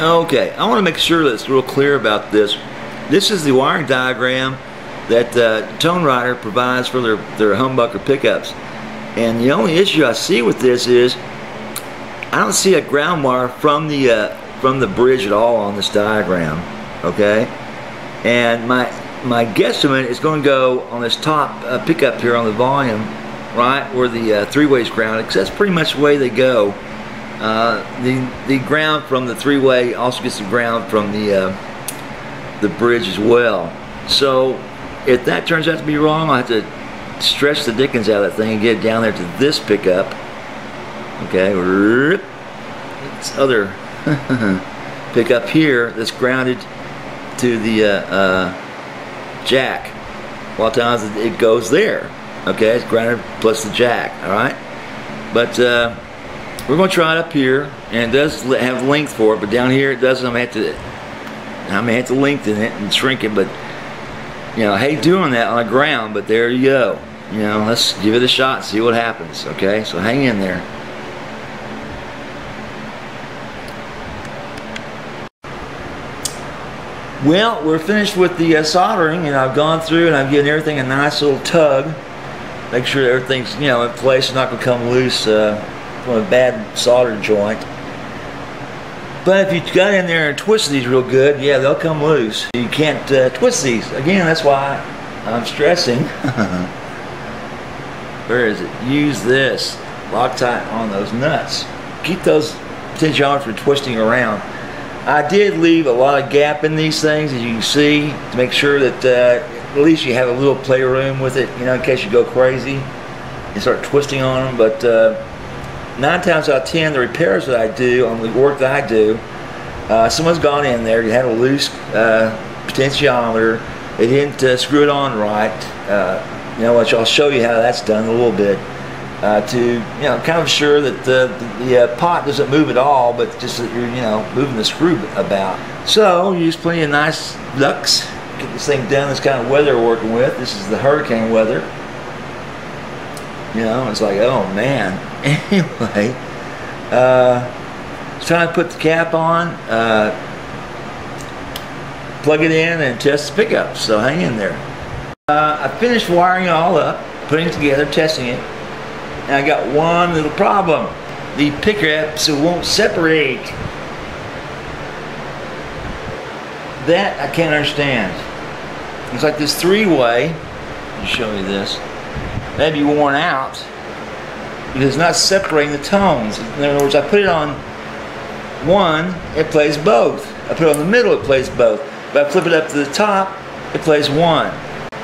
Okay, I want to make sure that it's real clear about this. This is the wiring diagram that Tone Rider provides for their humbucker pickups. And the only issue I see with this is I don't see a ground wire from the bridge at all on this diagram. Okay, and my guesstimate is going to go on this top pickup here on the volume, right where the three-way's grounded, because that's pretty much the way they go. The ground from the three-way also gets the ground from the bridge as well. So if that turns out to be wrong, I'll have to stretch the dickens out of that thing and get it down there to this pickup. Okay, this other pickup here that's grounded to the jack. A lot of times it goes there. Okay, it's grounded plus the jack. All right, but we're going to try it up here, and it does have length for it, but down here it doesn't. I may have to lengthen it and shrink it, but you know, I hate doing that on the ground. But there you go. You know, let's give it a shot and see what happens. Okay, so hang in there. Well, we're finished with the soldering, and I've gone through and I've given everything a nice little tug. Make sure that everything's, you know, in place. It's not going to come loose from a bad solder joint. But if you got in there and twist these real good, yeah, they'll come loose. You can't twist these. Again, that's why I'm stressing. Where is it? Use this. Loctite on those nuts. Keep those potentiometers from twisting around. I did leave a lot of gap in these things, as you can see, to make sure that at least you have a little playroom with it, you know, in case you go crazy and start twisting on them. But 9 times out of 10, the repairs that I do on the work that I do, someone's gone in there, you had a loose potentiometer, they didn't screw it on right. You know, which I'll show you how that's done in a little bit. To, you know, kind of ensure that the pot doesn't move at all, but just that you're, you know, moving the screw about. So use plenty of nice ducks. Get this thing done. This kind of weather we're working with. This is the hurricane weather. You know, it's like, oh man. Anyway, it's time to put the cap on, plug it in, and test the pickup. So hang in there. I finished wiring it all up, putting it together, testing it. And I got one little problem. The pickups won't separate. That I can't understand. It's like this three-way. Let me show you this. Maybe worn out because it's not separating the tones. In other words, I put it on one, it plays both. I put it on the middle, it plays both. But I flip it up to the top, it plays one.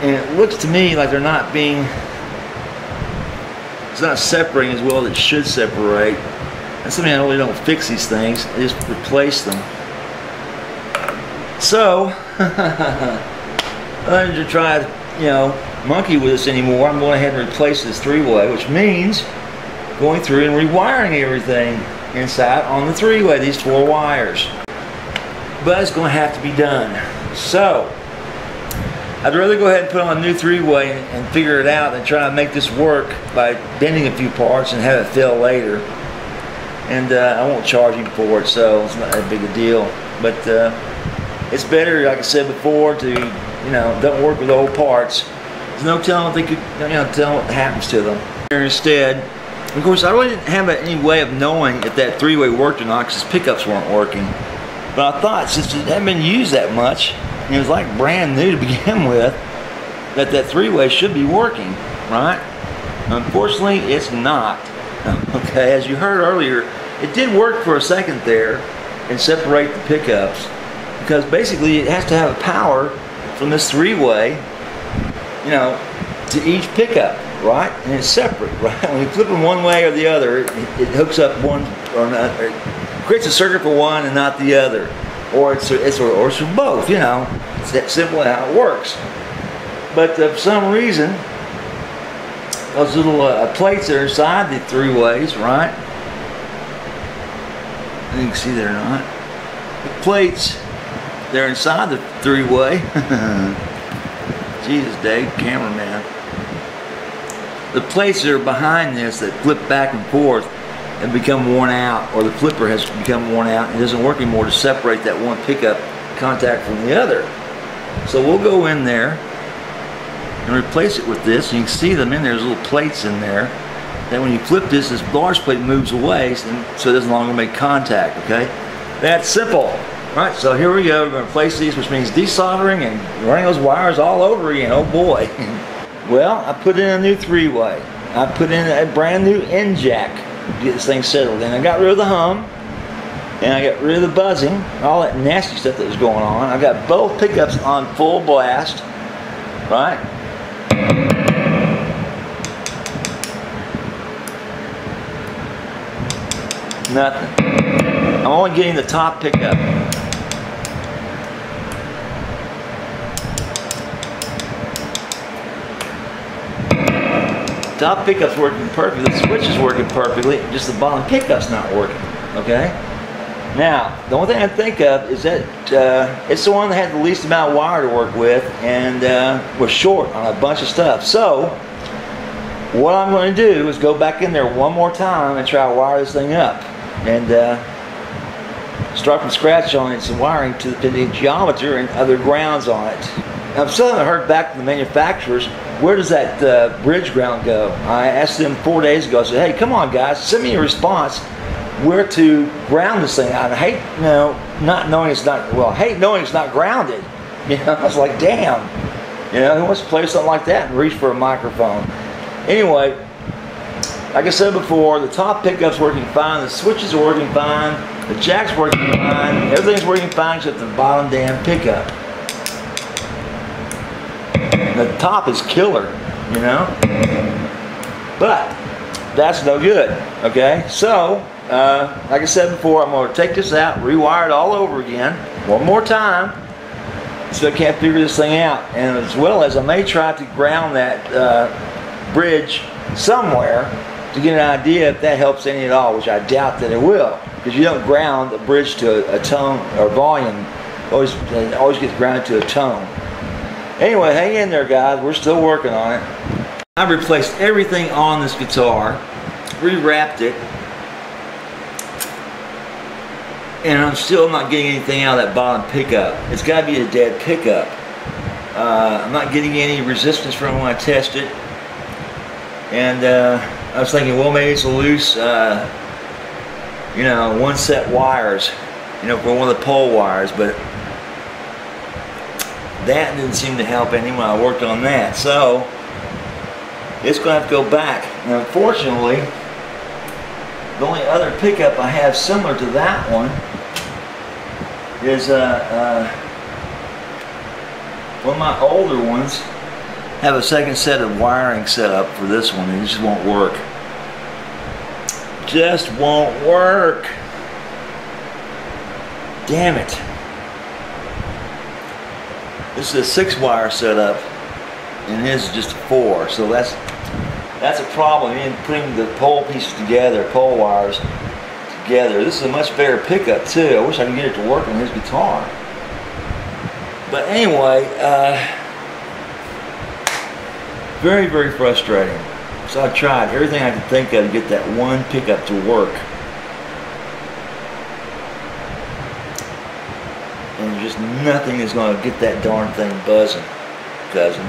And it looks to me like they're not being, it's not separating as well as it should separate. That's something I really don't fix these things. I just replace them. So, other than to try to, you know, monkey with this anymore, I'm going ahead and replace this three-way, which means going through and rewiring everything inside on the three-way, these 4 wires. But it's going to have to be done. So, I'd rather go ahead and put on a new three-way and figure it out than try to make this work by bending a few parts and have it fail later. And I won't charge him for it, so it's not that big a deal. But it's better, like I said before, to, you know, don't work with old parts. There's no telling what they could, you know, tell what happens to them. Instead, of course, I really didn't have any way of knowing if that three-way worked or not because pickups weren't working. But I thought, since it hadn't been used that much, and it was like brand new to begin with, that three-way should be working, right? Unfortunately, it's not. Okay, as you heard earlier, it did work for a second there and separate the pickups because basically it has to have a power from this three-way, you know, to each pickup, right? And it's separate, right? When you flip them one way or the other, it hooks up one or another. It creates a circuit for one and not the other. Or it's for both, you know. It's that simple how it works. But for some reason, those little plates that are inside the three-ways, right? You can see they're not. The plates, they're inside the three-way. Jesus, Dave, cameraman. The plates that are behind this that flip back and forth, have become worn out, or the flipper has become worn out and it doesn't work anymore to separate that one pickup contact from the other. So we'll go in there and replace it with this. You can see them in there, there's little plates in there. Then when you flip this large plate moves away, so it doesn't longer make contact, okay? That's simple. All right, so here we go. We're going to replace these, which means desoldering and running those wires all over again. Oh boy. Well, I put in a new three-way. I put in a brand new end jack to get this thing settled. And I got rid of the hum, and I got rid of the buzzing, all that nasty stuff that was going on. I got both pickups on full blast, right? Nothing. I'm only getting the top pickup. Top pickup's working perfectly, the switch is working perfectly, just the bottom pickup's not working, okay? Now, the only thing I think of is that it's the one that had the least amount of wire to work with and was short on a bunch of stuff. So, what I'm going to do is go back in there one more time and try to wire this thing up. And start from scratch on its wiring to the potentiometer and other grounds on it. I'm still haven't heard back from the manufacturers. Where does that bridge ground go? I asked them 4 days ago. I said, hey, come on guys, send me a response where to ground this thing out. I hate, not knowing it's not, well, I hate knowing it's not grounded. I was like, damn. Who wants to play something like that and reach for a microphone? Anyway, like I said before, the top pickup's working fine, the switches are working fine, the jack's working fine, everything's working fine except the bottom damn pickup. The top is killer, but that's no good, okay? So, like I said before, I'm going to take this out, rewire it all over again, one more time, so I can't figure this thing out. And as well as I may try to ground that bridge somewhere to get an idea if that helps any at all, which I doubt that it will, because you don't ground a bridge to a tone or volume. It always gets grounded to a tone. Anyway, hang in there guys, we're still working on it. I've replaced everything on this guitar, rewrapped it, and I'm still not getting anything out of that bottom pickup. It's got to be a dead pickup. I'm not getting any resistance from when I test it. And I was thinking, well, maybe it's a loose, one set wires, for one of the pole wires, but that didn't seem to help any when I worked on that. So it's going to have to go back. And unfortunately, the only other pickup I have similar to that one is one of my older ones. Have a second set of wiring set up for this one, and it just won't work. Just won't work. Damn it. This is a 6-wire setup, and his is just a 4, so that's a problem in putting the pole pieces together, pole wires together. This is a much better pickup too. I wish I could get it to work on his guitar. But anyway, very, very frustrating. So I tried everything I could think of to get that one pickup to work. And there's just nothing that's going to get that darn thing buzzing, cousin.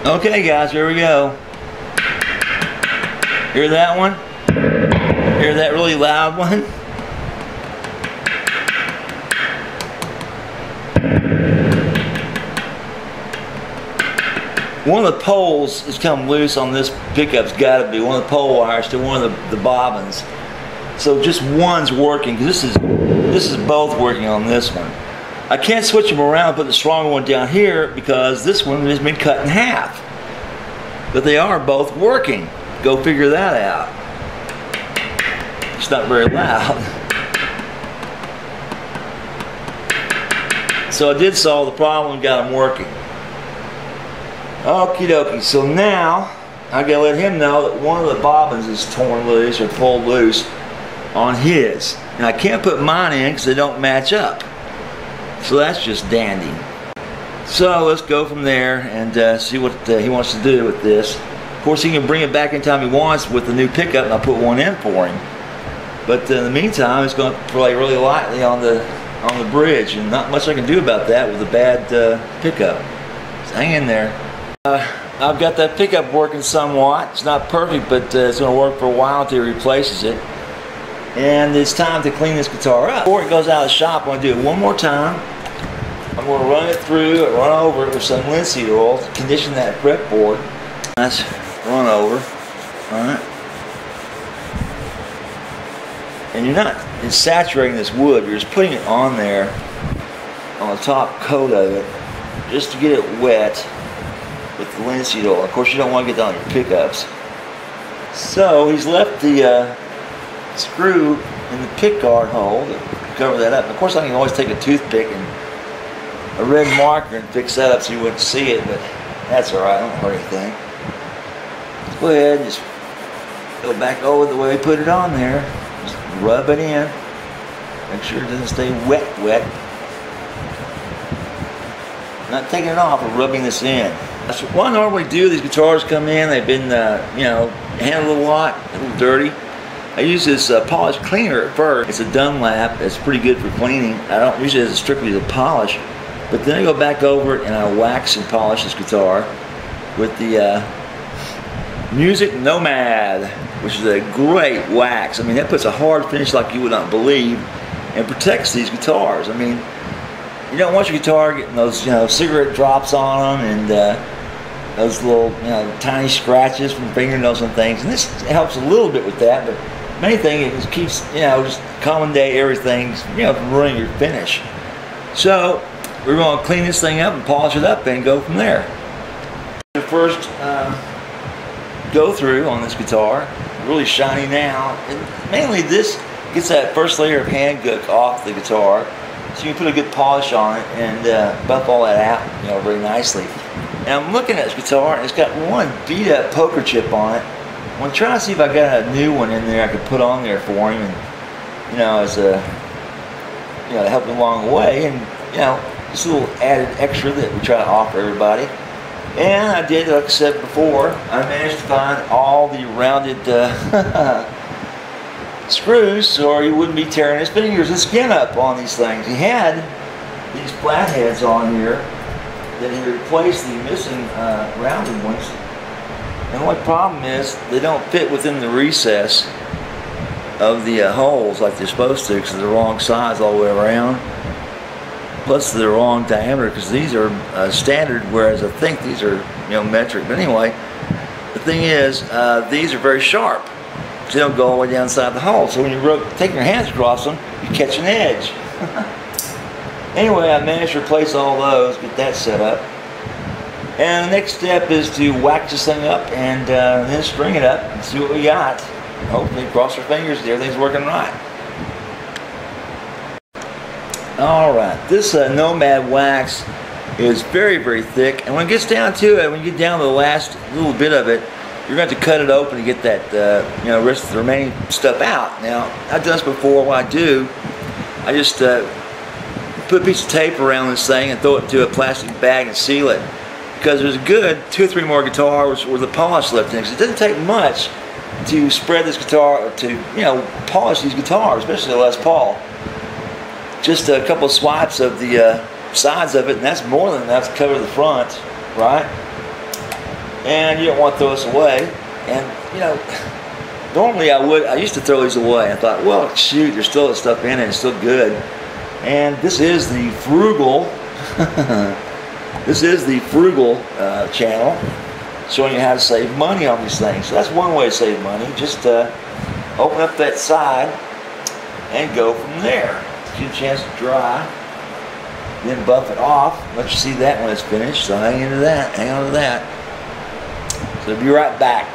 Okay guys, here we go. Hear that one? Hear that really loud one? One of the poles has come loose on this pickup's got to be one of the pole wires to one of the bobbins. So just one's working, because this is both working on this one. I can't switch them around and put the stronger one down here because this one has been cut in half. But they are both working. Go figure that out. It's not very loud. So I did solve the problem and got them working. Okie dokie, so now I gotta let him know that one of the bobbins is torn loose or pulled loose on his. Now I can't put mine in because they don't match up. So that's just dandy. So let's go from there and see what he wants to do with this. course, he can bring it back anytime he wants with the new pickup, and I'll put one in for him. But in the meantime, it's going to play really lightly on the bridge, and not much I can do about that with a bad pickup. So hang in there. I've got that pickup working somewhat. It's not perfect, but it's going to work for a while until he replaces it. And it's time to clean this guitar up. Before it goes out of the shop, I'm going to do it one more time. I'm going to run it through, run over it with some linseed oil to condition that fretboard. Nice run over. Alright. And you're not saturating this wood, you're just putting it on there on the top coat of it just to get it wet with the linseed oil. Of course, you don't want to get down on your pickups. So he's left the screw in the pick guard hole to cover that up. And of course, I can always take a toothpick and a red marker and fix that up so you wouldn't see it, but that's alright, don't hurt anything. Let's go ahead and just go back over the way we put it on there. Just rub it in. Make sure it doesn't stay wet. Not taking it off, but rubbing this in. That's what I normally do. These guitars come in, they've been, you know, handled a lot, a little dirty. I use this polish cleaner at first. It's a Dunlap. It's pretty good for cleaning. I don't use it as strictly as a polish, but then I go back over it and I wax and polish this guitar with the Music Nomad, which is a great wax. I mean, that puts a hard finish like you would not believe and protects these guitars. I mean, you don't want your guitar getting those, you know, cigarette drops on them and those little, you know, tiny scratches from fingernails and things. And this helps a little bit with that, but main thing, it just keeps, you know, just common day everything, you know, from ruining your finish. So we're going to clean this thing up and polish it up and go from there. The first go through on this guitar, really shiny now, and mainly this gets that first layer of hand gook off the guitar, so you can put a good polish on it and buff all that out, you know, very nicely. And I'm looking at this guitar and it's got one beat up poker chip on it. I'm going to try to see if I got a new one in there I could put on there for him, and, you know, as a, you know, to help him along the way, and, you know, just a little added extra that we try to offer everybody. And I did, like I said before, I managed to find all the rounded screws so he wouldn't be tearing his fingers and skin up on these things. He had these flatheads on here that he replaced the missing rounded ones. And the only problem is they don't fit within the recess of the holes like they're supposed to, because they're the wrong size all the way around. Plus they're the wrong diameter, because these are standard, whereas I think these are, you know, metric. But anyway, the thing is, these are very sharp. So they don't go all the way down inside the hole. So when you take your hands across them, you catch an edge. Anyway, I managed to replace all those, get that set up. And the next step is to wax this thing up and then string it up and see what we got. Hopefully, cross our fingers that everything's working right. Alright, this Nomad wax is very, very thick. And when it gets down to it, when you get down to the last little bit of it, you're going to have to cut it open to get that, you know, rest of the remaining stuff out. Now, I've done this before. What I do, I just put a piece of tape around this thing and throw it into a plastic bag and seal it. Because there's a good 2 or 3 more guitars with the polish left in it. It doesn't take much to spread this guitar, to, you know, polish these guitars, especially the Les Paul. Just a couple of swipes of the sides of it, and that's more than enough to cover the front, right? And you don't want to throw this away. And, you know, normally I used to throw these away. I thought, well, shoot, there's still this stuff in it, it's still good. And this is the frugal, this is the frugal channel, showing you how to save money on these things. So that's one way to save money. Just open up that side and go from there. Give you a chance to dry, then buff it off. Let you see that when it's finished. So hang into that, hang on to that. So I'll be right back.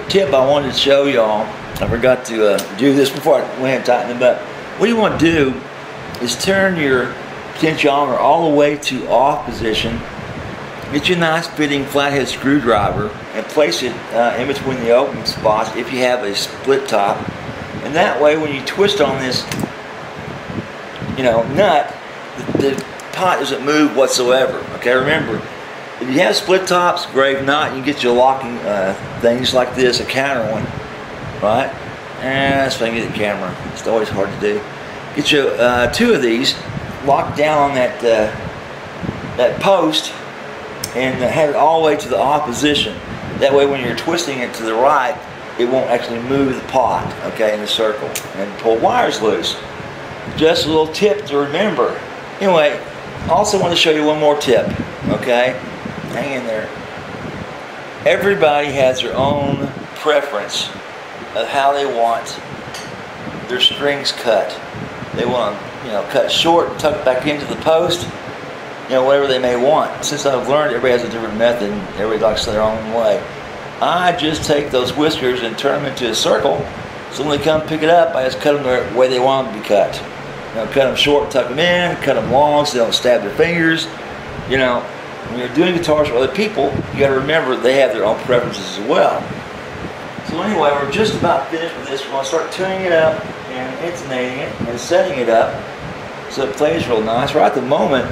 Tip I wanted to show y'all, I forgot to do this before I went and tightened them up. What you want to do is turn your potentiometer all the way to off position. Get you a nice fitting flathead screwdriver and place it in between the opening spots if you have a split top. And that way, when you twist on this, you know, nut, the pot doesn't move whatsoever. Okay, remember, If you have split tops, great. If not, you can get your locking things like this, a counter one, right? And that's if I can get the camera. It's always hard to do. Get you 2 of these, locked down on that that post, and have it all the way to the opposition. That way, when you're twisting it to the right, it won't actually move the pot, okay, in the circle, and pull wires loose. Just a little tip to remember. Anyway, I also want to show you one more tip, okay? Hang in there. Everybody has their own preference of how they want their strings cut. They want them, you know, cut short, tucked back into the post, you know, whatever they may want. Since I've learned everybody has a different method, and everybody likes their own way. I just take those whiskers and turn them into a circle, so when they come pick it up, I just cut them the way they want them to be cut. You know, cut them short, tuck them in, cut them long so they don't stab their fingers. You know, when you're doing guitars for other people, you got to remember they have their own preferences as well. So anyway, we're just about finished with this. We're going to start tuning it up and intonating it and setting it up so it plays real nice. Right at the moment,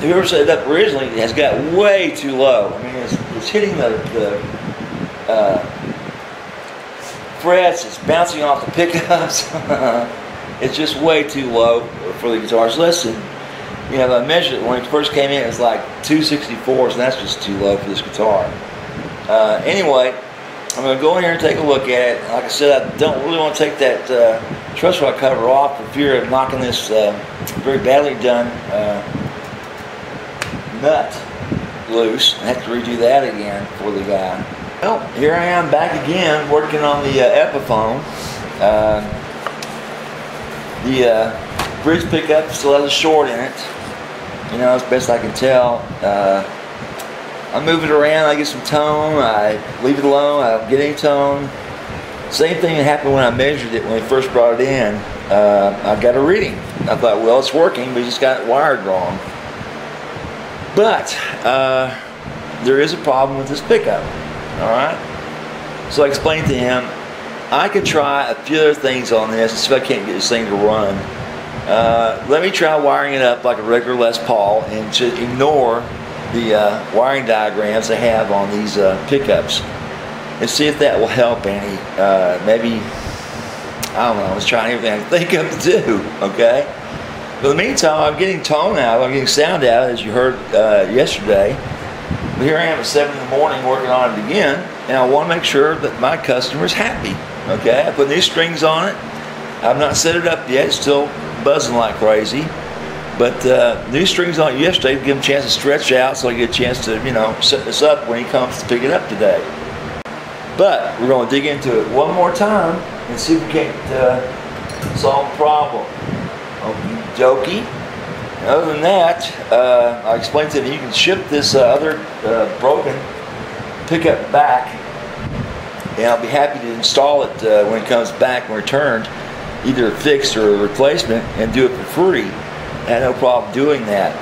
whoever set it up originally has got way too low. I mean, it's hitting the frets, it's bouncing off the pickups. It's just way too low for the guitars. Listen, you know, I measured it when it first came in, it was like 264s, and that's just too low for this guitar. Anyway, I'm going to go in here and take a look at it. Like I said, I don't really want to take that truss rod cover off for fear of knocking this very badly done nut loose. I have to redo that again for the guy. Well, here I am back again working on the Epiphone. The bridge pickup still has a short in it, you know, as best I can tell. I move it around, I get some tone, I leave it alone, I don't get any tone. Same thing that happened when I measured it when we first brought it in. I got a reading. I thought, well, it's working, but just got it wired wrong. But there is a problem with this pickup, alright? So I explained to him, I could try a few other things on this and see if I can't get this thing to run. Let me try wiring it up like a regular Les Paul and to ignore the wiring diagrams they have on these pickups and see if that will help any. Maybe, I don't know, I was trying everything I could think of to do, okay? But in the meantime, I'm getting tone out, I'm getting sound out, as you heard yesterday. But here I am at 7 in the morning working on it again, and I want to make sure that my customer's happy. Okay, I put new strings on it. I've not set it up yet, it's still buzzing like crazy. But new strings on it yesterday to give him a chance to stretch out so I get a chance to, you know, set this up when he comes to pick it up today. But we're going to dig into it one more time and see if we can't solve the problem. Okie dokie. Other than that, I explained to him you can ship this other broken pickup back, and I'll be happy to install it when it comes back and returned, either fixed or a replacement, and do it for free. I had no problem doing that.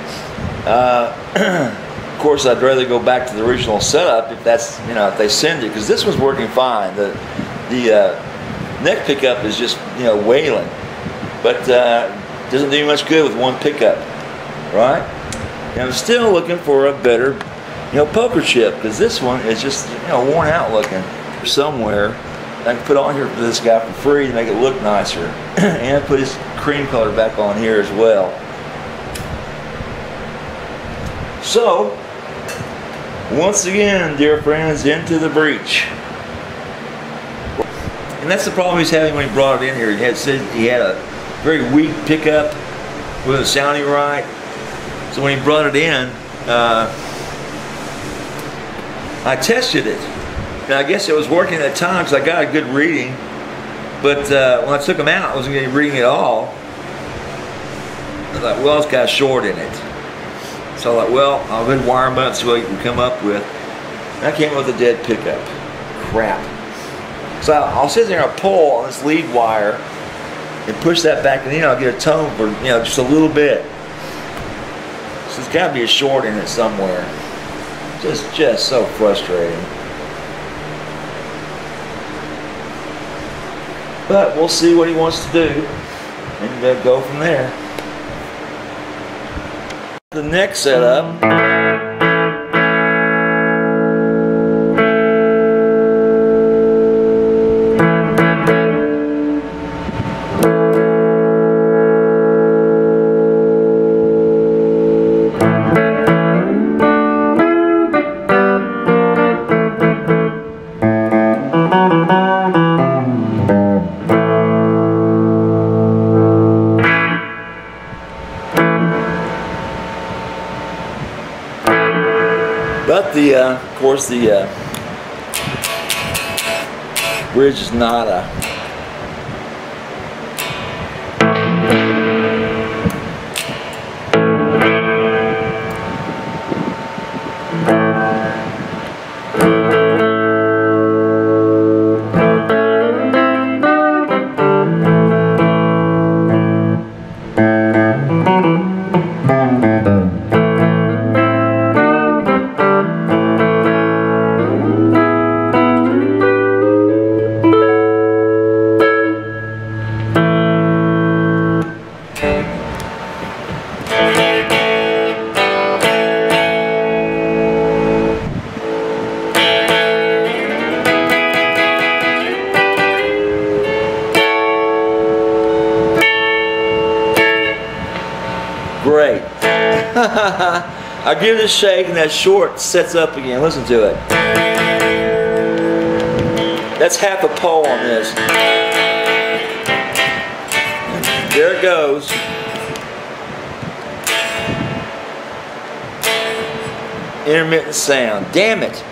Of course, I'd rather go back to the original setup if that's, you know, if they send it, because this one's working fine. The neck pickup is just, you know, wailing, but doesn't do much good with one pickup, right? And I'm still looking for a better, you know, poker chip, because this one is just, you know, worn out looking. Somewhere I can put on here for this guy for free to make it look nicer, and put his cream color back on here as well. So, once again, dear friends, into the breach. And that's the problem he's having when he brought it in here. He had said he had a very weak pickup, wasn't sounding right. So when he brought it in, I tested it. And I guess it was working at the time because I got a good reading. But when I took them out, I wasn't getting a reading at all. I thought, well, it's got a short in it. So I thought, well, I'll go ahead and wire them up and see what we can come up with. And I came up with a dead pickup. Crap. So I'll sit there and I'll pull on this lead wire and push that back, and I'll get a tone for, you know, just a little bit. So there's got to be a short in it somewhere. Just so frustrating. But we'll see what he wants to do and go from there. The next setup. But of course, the bridge is not great. I give it a shake and that short sets up again. Listen to it. That's half a pole on this. There it goes. Intermittent sound. Damn it.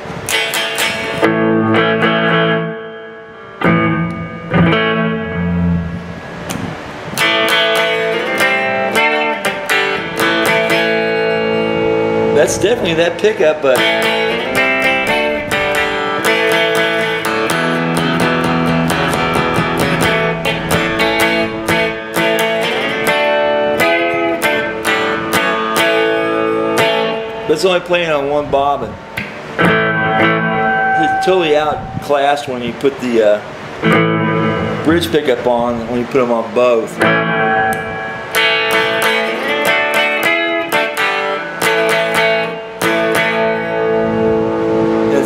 That's definitely that pickup, but it's only playing on one bobbin. It's totally outclassed when you put the bridge pickup on, when you put them on both.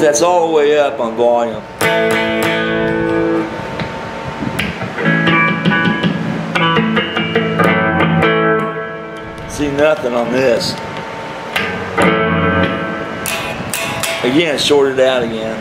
That's all the way up on volume. See nothing on this. Again, shorted out again.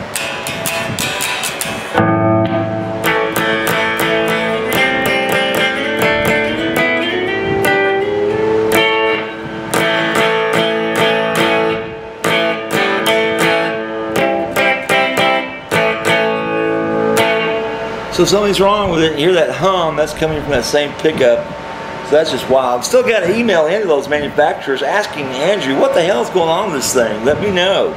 So something's wrong with it. You hear that hum, that's coming from that same pickup. So that's just wild. Still got an email into those manufacturers asking Andrew, what the hell is going on with this thing? Let me know.